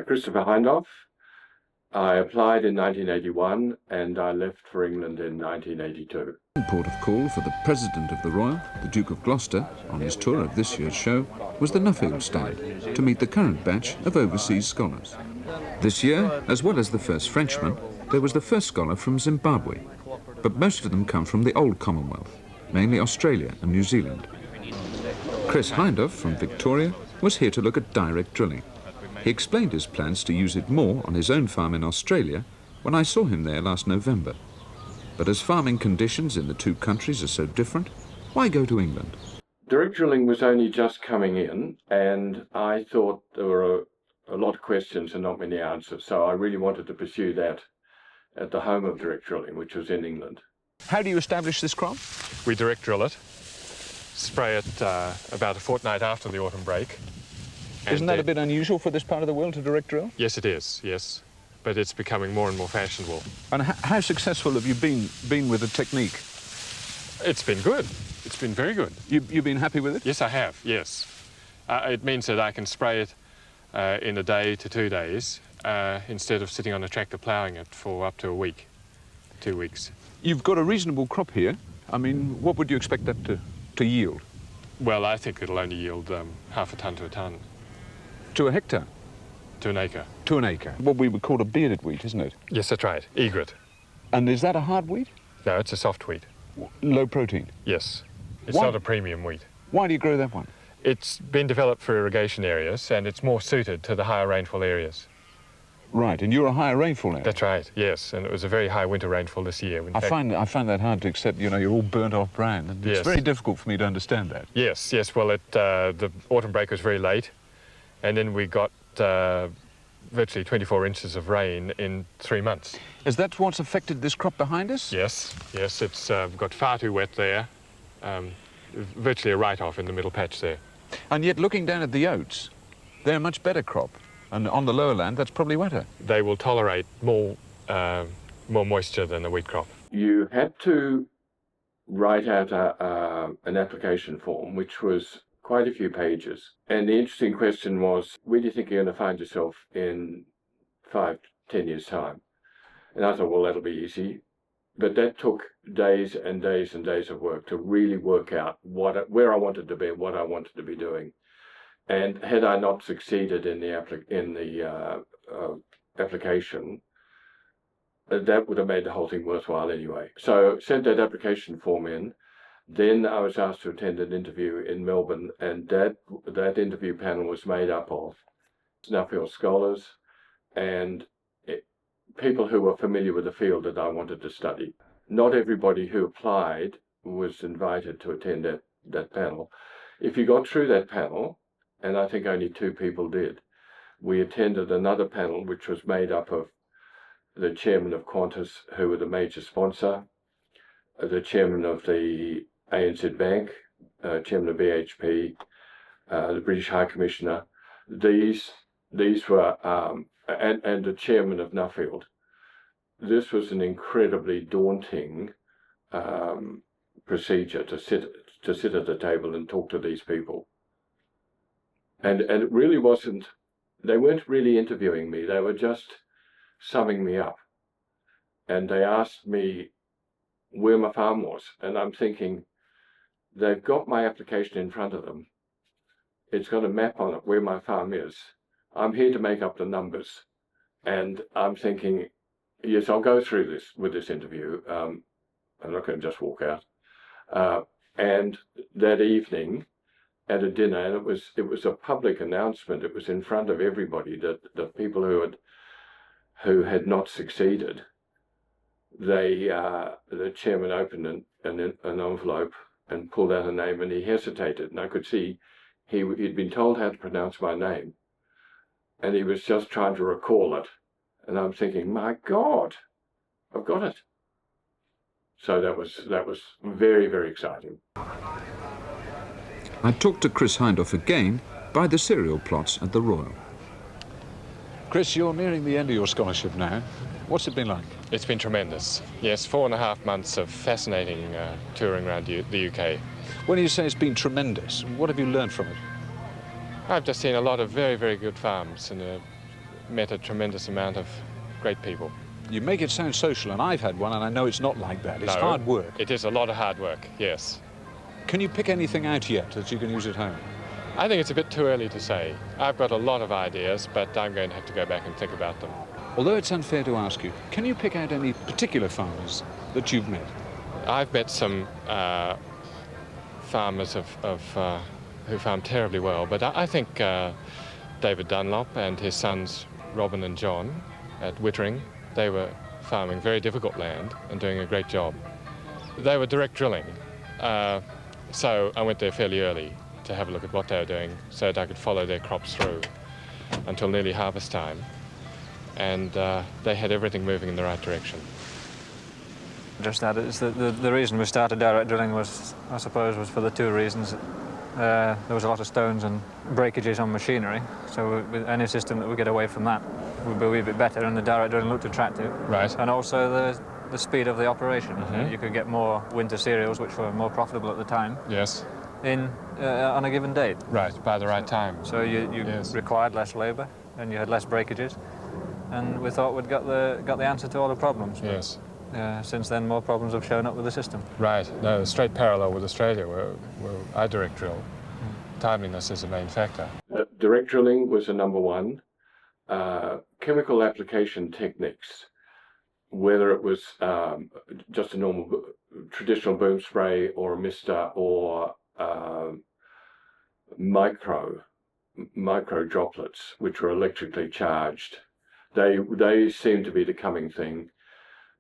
Christopher Hindhaugh. I applied in 1981 and I left for England in 1982. Port of call for the President of the Royal, the Duke of Gloucester, on his tour of this year's show, was the Nuffield stand to meet the current batch of overseas scholars. This year, as well as the first Frenchman, there was the first scholar from Zimbabwe, but most of them come from the old Commonwealth, mainly Australia and New Zealand. Chris Hindhaugh from Victoria was here to look at direct drilling. He explained his plans to use it more on his own farm in Australia when I saw him there last November. But as farming conditions in the two countries are so different, why go to England? Direct drilling was only just coming in, and I thought there were a lot of questions and not many answers, so I really wanted to pursue that at the home of direct drilling, which was in England. How do you establish this crop? We direct drill it, spray it about a fortnight after the autumn break. Isn't that a bit unusual for this part of the world to direct drill? Yes, it is, yes. But it's becoming more and more fashionable. And how successful have you been with the technique? It's been good. It's been very good. You've been happy with it? Yes, I have, yes. It means that I can spray it in a day to 2 days instead of sitting on a tractor ploughing it for up to a week, 2 weeks. You've got a reasonable crop here. I mean, what would you expect that to yield? Well, I think it'll only yield half a tonne to a tonne. To a hectare? To an acre. To an acre. What we would call a bearded wheat, isn't it? Yes, that's right. Egret. And is that a hard wheat? No, it's a soft wheat. Low protein? Yes. It's not a premium wheat. Why do you grow that one? It's been developed for irrigation areas and it's more suited to the higher rainfall areas. Right, and you're a higher rainfall area? That's right, yes. And it was a very high winter rainfall this year. I find that hard to accept. You know, you're all burnt off brown. And yes. It's very difficult for me to understand that. Yes, yes. Well, the autumn break was very late. And then we got virtually 24 inches of rain in 3 months. Is that what's affected this crop behind us? Yes, yes. It's got far too wet there. Virtually a write-off in the middle patch there. And yet, looking down at the oats, they're a much better crop. And on the lower land, that's probably wetter. They will tolerate more moisture than the wheat crop. You had to write out an application form, which was quite a few pages. And the interesting question was, where do you think you're going to find yourself in 5 to 10 years' time? And I thought, well, that'll be easy. But that took days and days and days of work to really work out where I wanted to be and what I wanted to be doing. And had I not succeeded in the application, that would have made the whole thing worthwhile anyway. So sent that application form in. Then I was asked to attend an interview in Melbourne, and that interview panel was made up of Nuffield scholars and people who were familiar with the field that I wanted to study. Not everybody who applied was invited to attend that panel. If you got through that panel, and I think only 2 people did, we attended another panel which was made up of the chairman of Qantas, who were the major sponsor, the chairman of the ANZ Bank, chairman of BHP, the British High Commissioner. These were, and the chairman of Nuffield. This was an incredibly daunting procedure to sit at the table and talk to these people. And it really wasn't, they weren't really interviewing me, they were just summing me up. And they asked me where my farm was, and I'm thinking, they've got my application in front of them. It's got a map on it where my farm is. I'm here to make up the numbers. And I'm thinking, yes, I'll go through this with this interview. I'm not going to just walk out. And that evening at a dinner, and it was a public announcement. It was in front of everybody that the people who had not succeeded, the chairman opened an envelope and pulled out a name, and he hesitated, and I could see he'd been told how to pronounce my name, and he was just trying to recall it. And I'm thinking, my God, I've got it. So that was very, very exciting. I talked to Chris Hindhaugh again by the cereal plots at the Royal. Chris, you're nearing the end of your scholarship now. What's it been like? It's been tremendous. Yes, 4.5 months of fascinating touring around the UK. When you say it's been tremendous, what have you learned from it? I've just seen a lot of very, very good farms and met a tremendous amount of great people. You make it sound social, and I've had one, and I know it's not like that. It's No, hard work. It is a lot of hard work, yes. Can you pick anything out yet that you can use at home? I think it's a bit too early to say. I've got a lot of ideas, but I'm going to have to go back and think about them. Although it's unfair to ask you, can you pick out any particular farmers that you've met? I've met some farmers who farm terribly well, but I think David Dunlop and his sons Robin and John at Wittering, they were farming very difficult land and doing a great job. They were direct drilling, so I went there fairly early to have a look at what they were doing so that I could follow their crops through until nearly harvest time, and they had everything moving in the right direction. Just that it's the reason we started direct drilling was, I suppose, was for the two reasons. There was a lot of stones and breakages on machinery, so with any system that we get away from that would be a wee bit better, and the direct drilling looked attractive. Right. And also the speed of the operation. Mm-hmm. You could get more winter cereals, which were more profitable at the time, Yes. on a given date. Right, by the right time. So you Yes. required less labour, and you had less breakages, and we thought we'd got the answer to all the problems. But, Yes. since then, more problems have shown up with the system. Right. No, the straight parallel with Australia, where I direct drill. Timeliness is a main factor. Direct drilling was a number one. Chemical application techniques, whether it was just a normal traditional boom spray or a mister or micro droplets, which were electrically charged, they seem to be the coming thing.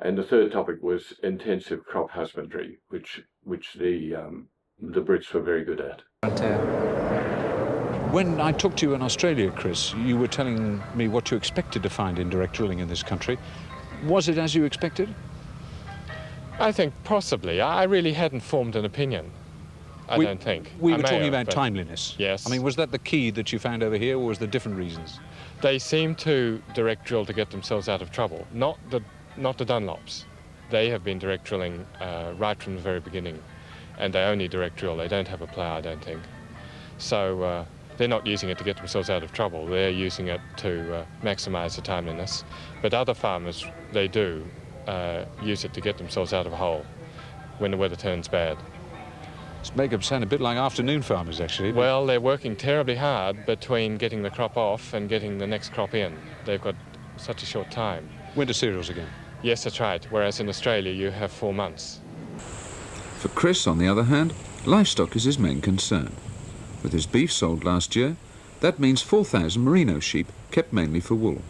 And the third topic was intensive crop husbandry, which the Brits were very good at. When I talked to you in Australia, Chris, you were telling me what you expected to find in direct drilling in this country. Was it as you expected? I think possibly. I really hadn't formed an opinion. I don't think. We I were may talking have, about but timeliness. Yes. I mean, was that the key that you found over here, or was there different reasons? They seem to direct drill to get themselves out of trouble. Not the Dunlops. They have been direct drilling right from the very beginning, and they only direct drill. They don't have a plough, I don't think. So they're not using it to get themselves out of trouble. They're using it to maximise the timeliness. But other farmers, they do use it to get themselves out of a hole when the weather turns bad. It's make them sound a bit like afternoon farmers, actually. Well, they're working terribly hard between getting the crop off and getting the next crop in. They've got such a short time. Winter cereals again. Yes, that's right. Whereas in Australia, you have 4 months. For Chris, on the other hand, livestock is his main concern. With his beef sold last year, that means 4,000 merino sheep kept mainly for wool.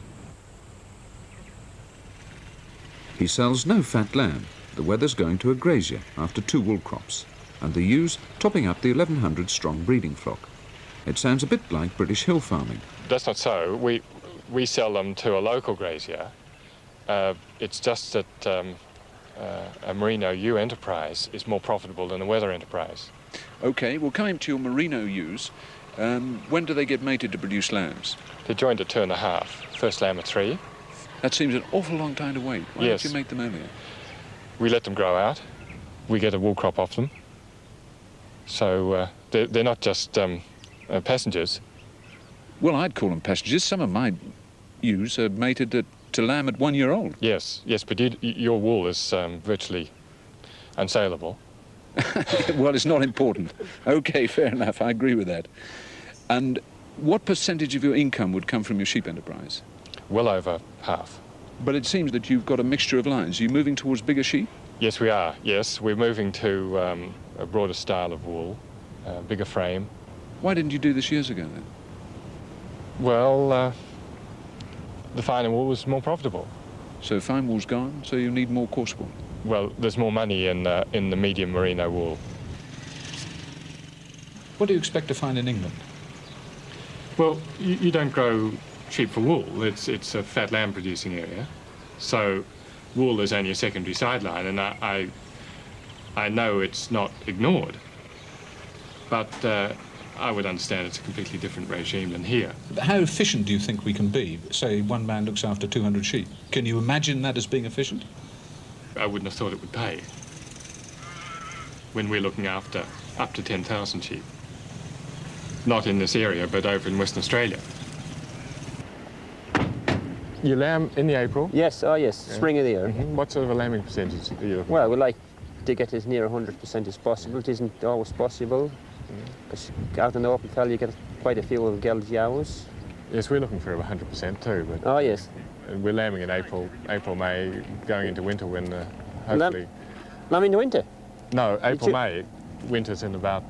He sells no fat lamb. The wether's going to a grazier after 2 wool crops, and the ewes topping up the 1,100 strong breeding flock. It sounds a bit like British hill farming. That's not so. We sell them to a local grazier. It's just that a merino ewe enterprise is more profitable than a wether enterprise. OK, well, coming to your merino ewes, when do they get mated to produce lambs? They're joined at 2.5. First lamb at 3. That seems an awful long time to wait. Why Yes. don't you make them earlier? We let them grow out. We get a wool crop off them. So they're not just passengers. Well, I'd call them passengers. Some of my ewes are mated to lamb at 1 year old. Yes, but your wool is virtually unsaleable. Well, it's not important. OK, fair enough. I agree with that. And what percentage of your income would come from your sheep enterprise? Well over half. But it seems that you've got a mixture of lines. Are you moving towards bigger sheep? Yes, we are. Yes, we're moving to a broader style of wool, bigger frame. Why didn't you do this years ago, then? Well, the finer wool was more profitable. So fine wool's gone, so you need more coarse wool. Well, there's more money in the medium merino wool. What do you expect to find in England? Well, you don't grow sheep for wool. It's a fat lamb producing area. So wool is only a secondary sideline, and I know it's not ignored. But I would understand it's a completely different regime than here. How efficient do you think we can be? Say one man looks after 200 sheep. Can you imagine that as being efficient? I wouldn't have thought it would pay when we're looking after up to 10,000 sheep. Not in this area, but over in Western Australia. You lamb in the April? Yes, oh yes, Yeah. spring of the year. What sort of a lambing percentage are you looking Well, we like to get as near 100% as possible. It isn't always possible. Because out in the open fell, you get quite a few of Gel's yows. Yes, we're looking for 100% too, but Oh yes. and we're lambing in April, May, going into winter when hopefully... Lamb in the winter? No, April, May. Winter's in about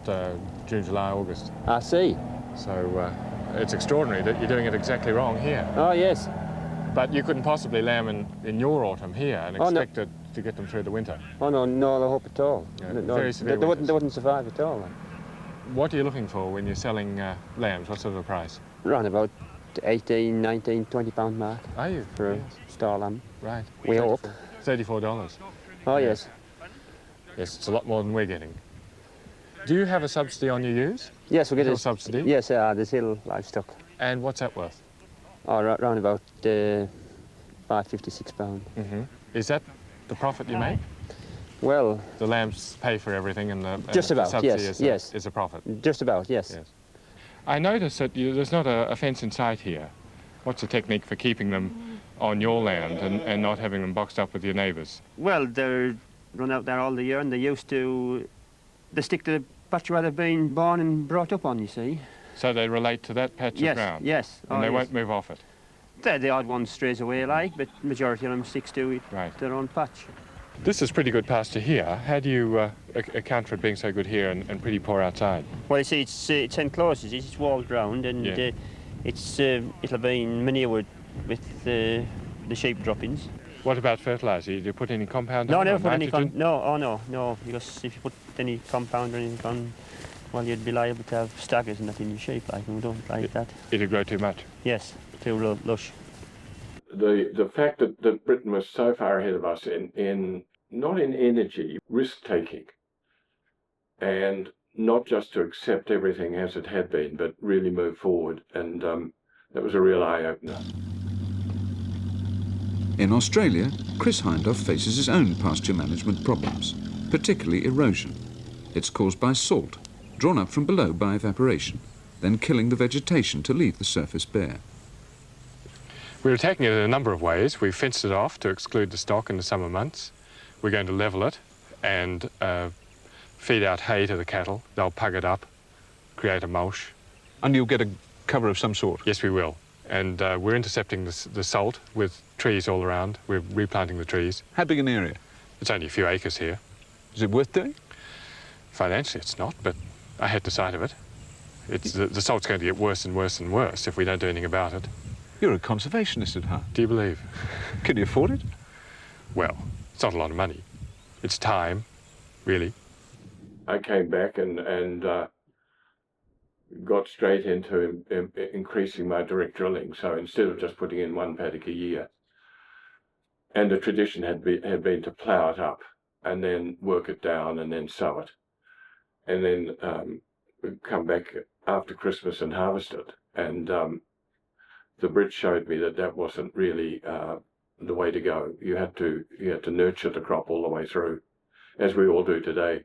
June, July, August. I see. So it's extraordinary that you're doing it exactly wrong here. Oh yes. But you couldn't possibly lamb in your autumn here and Oh, no. expect to get them through the winter. Oh no, no hope at all. Yeah, No, very severe they winters. wouldn't survive at all. What are you looking for when you're selling lambs? What sort of a price? Around about 18, 19, 20 pound mark Are you? for Yes. a star lamb. Right. We hope. $34. Oh yes. Yes, it's a lot more than we're getting. Do you have a subsidy on your ewes? Yes, we get Hill a subsidy? Yes, there's hill livestock. And what's that worth? Oh, around about £5.56. Is that the profit you make? Well, The lambs pay for everything and the Just the about, subsidy yes, is, yes. is a profit. just about, yes. Yes. I notice that there's not a fence in sight here. What's the technique for keeping them on your land and not having them boxed up with your neighbours? Well, they run out there all the year and they stick to the patch where they've been born and brought up on, you see. So they relate to that patch Yes, of ground? yes. And they won't move off it? The odd one strays away like, but majority of them sticks to Right. their own patch. This is pretty good pasture here. How do you account for it being so good here and pretty poor outside? Well, you see, it's enclosed, it's walled round, and Yeah. it'll be manured with the sheep droppings. What about fertiliser? Do you put any compound No, on never or put any nitrogen? no, because if you put any compound or anything on, well, you'd be liable to have staggers and that in your sheep, like, and we don't like that. It'll grow too much. Yes, too lush. The fact that Britain was so far ahead of us in not in energy, risk-taking, and not just to accept everything as it had been, but really move forward, and that was a real eye-opener. In Australia, Chris Hindhaugh faces his own pasture management problems, particularly erosion. It's caused by salt, drawn up from below by evaporation, then killing the vegetation to leave the surface bare. We're attacking it in a number of ways. We've fenced it off to exclude the stock in the summer months. We're going to level it and feed out hay to the cattle. They'll pug it up, create a mulch. And you'll get a cover of some sort. Yes, we will. And we're intercepting the salt with trees all around. We're replanting the trees. How big an area? It's only a few acres here. Is it worth doing? Financially, it's not, but I hate the sight of it. The salt's going to get worse and worse and worse if we don't do anything about it. You're a conservationist at heart. Do you believe? Can you afford it? Well, it's not a lot of money. It's time, really. I came back and got straight into increasing my direct drilling. So instead of just putting in one paddock a year, and the tradition had been to plough it up and then work it down and then sow it, and then come back after Christmas and harvest it. And the Brits showed me that wasn't really the way to go. You had to nurture the crop all the way through, as we all do today.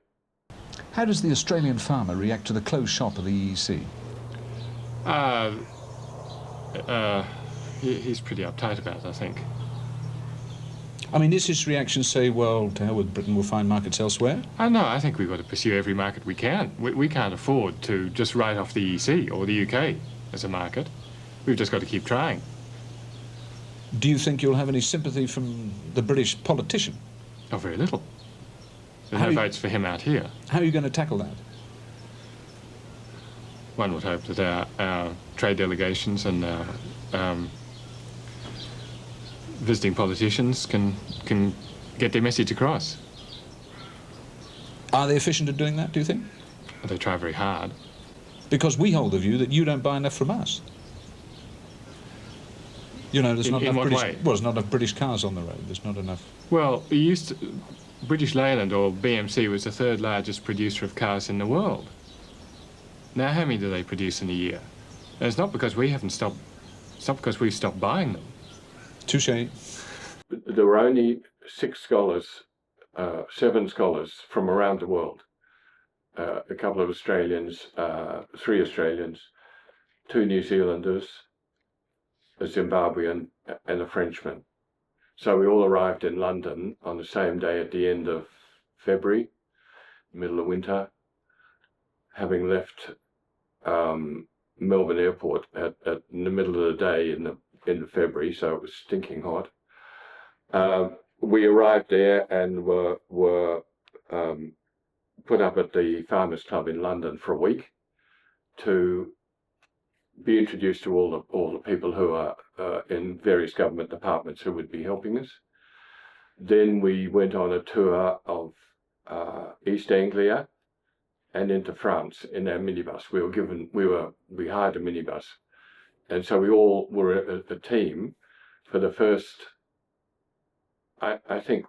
How does the Australian farmer react to the closed shop of the EEC? He's pretty uptight about it, I think. I mean, is his reaction say, well, to hell with Britain, we'll find markets elsewhere? No, I think we've got to pursue every market we can. We can't afford to just write off the EEC or the UK as a market. We've just got to keep trying. Do you think you'll have any sympathy from the British politician? Oh, very little. There How are do no you- votes for him out here. How are you going to tackle that? One would hope that our trade delegations and our visiting politicians can get their message across. Are they efficient at doing that, do you think? They try very hard. Because we hold the view that you don't buy enough from us. You know, there's In not enough what British... way? Well, there's not enough British cars on the road. There's not enough... Well, British Leyland, or BMC, was the third largest producer of cars in the world. Now, how many do they produce in a year? And it's not because we haven't stopped. It's not because we've stopped buying them. Touché. There were only 7 scholars from around the world. A couple of Australians, 3 Australians, 2 New Zealanders, a Zimbabwean, and a Frenchman. So we all arrived in London on the same day at the end of February, middle of winter, having left Melbourne Airport in the middle of the day in the February, so it was stinking hot. We arrived there and were put up at the Farmers Club in London for a week to be introduced to all the people who are in various government departments who would be helping us. Then we went on a tour of East Anglia and into France in our minibus. We hired a minibus, and so we all were a team for the first, I think,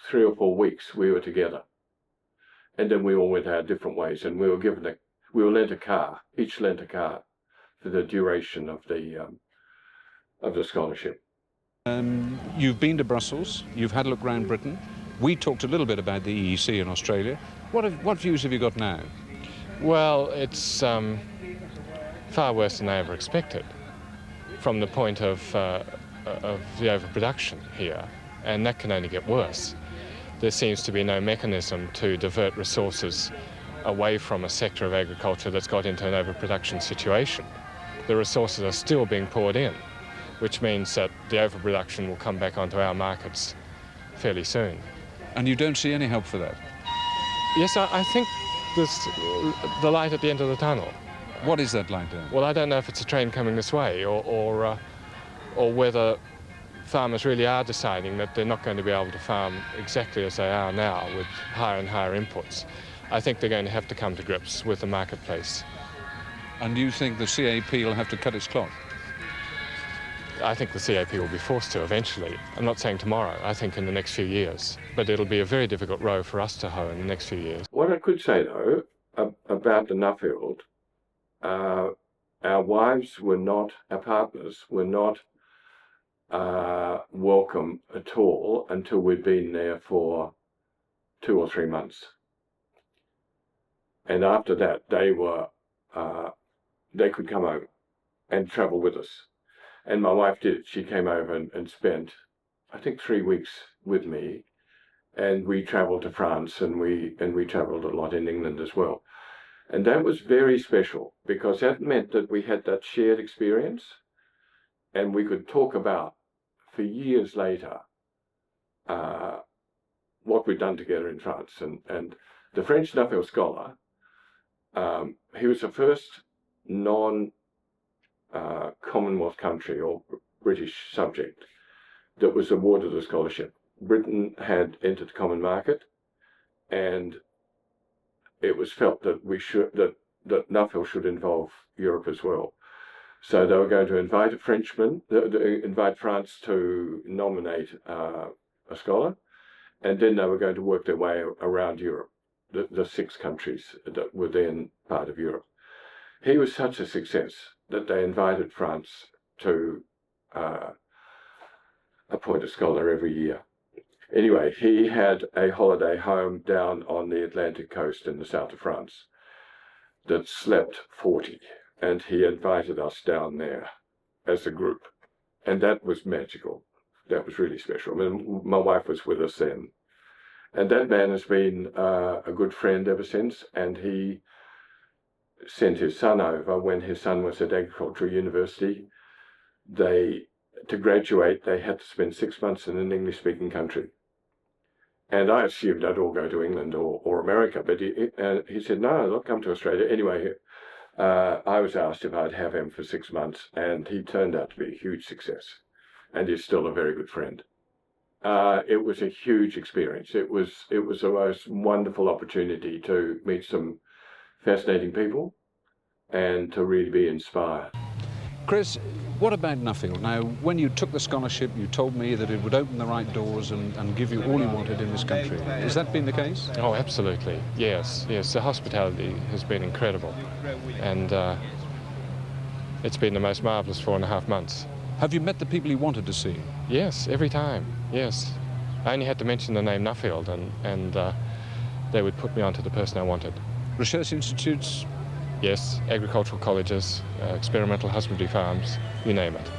3 or 4 weeks. We were together, and then we all went our different ways. And we were lent a car. Each lent a car for the duration of the scholarship. You've been to Brussels. You've had a look around Britain. We talked a little bit about the EEC in Australia. What views have you got now? Well, it's far worse than I ever expected from the point of the overproduction here, and that can only get worse. There seems to be no mechanism to divert resources away from a sector of agriculture that's got into an overproduction situation. The resources are still being poured in, which means that the overproduction will come back onto our markets fairly soon. And you don't see any help for that? Yes, I think there's the light at the end of the tunnel. What is that light then? Well, I don't know if it's a train coming this way or whether farmers really are deciding that they're not going to be able to farm exactly as they are now with higher and higher inputs. I think they're going to have to come to grips with the marketplace. And you think the CAP will have to cut its cloth? I think the CAP will be forced to eventually. I'm not saying tomorrow, I think in the next few years. But it'll be a very difficult row for us to hoe in the next few years. What I could say, though, about the Nuffield, our wives were not, our partners were not welcome at all until we'd been there for 2 or 3 months. And after that, they could come over and travel with us. And my wife did. She came over and spent, I think, 3 weeks with me. And we travelled to France, and we travelled a lot in England as well. And that was very special, because that meant that we had that shared experience, and we could talk about, for years later, what we'd done together in France. And the French Nuffield scholar, he was the first Commonwealth country or British subject that was awarded a scholarship. Britain had entered the common market, and it was felt that that Nuffield should involve Europe as well. So they were going to invite a Frenchman, invite France to nominate a scholar, and then they were going to work their way around Europe, the 6 countries that were then part of Europe. He was such a success that they invited France to appoint a scholar every year. Anyway, he had a holiday home down on the Atlantic coast in the south of France that slept 40, and he invited us down there as a group, and that was magical. That was really special. I mean, my wife was with us then, and that man has been a good friend ever since, and he sent his son over when his son was at Agricultural University. To graduate, they had to spend 6 months in an English-speaking country. And I assumed I'd all go to England or America, but he said, no, I'll come to Australia. Anyway, I was asked if I'd have him for 6 months, and he turned out to be a huge success, and he's still a very good friend. It was a huge experience. It was the most wonderful opportunity to meet some fascinating people and to really be inspired. Chris, what about Nuffield? Now, when you took the scholarship, you told me that it would open the right doors and give you all you wanted in this country. Has that been the case? Oh, absolutely. Yes. The hospitality has been incredible. And it's been the most marvellous 4.5 months. Have you met the people you wanted to see? Yes, every time. Yes. I only had to mention the name Nuffield, and they would put me onto the person I wanted. Research institutes? Yes, agricultural colleges, experimental husbandry farms, you name it.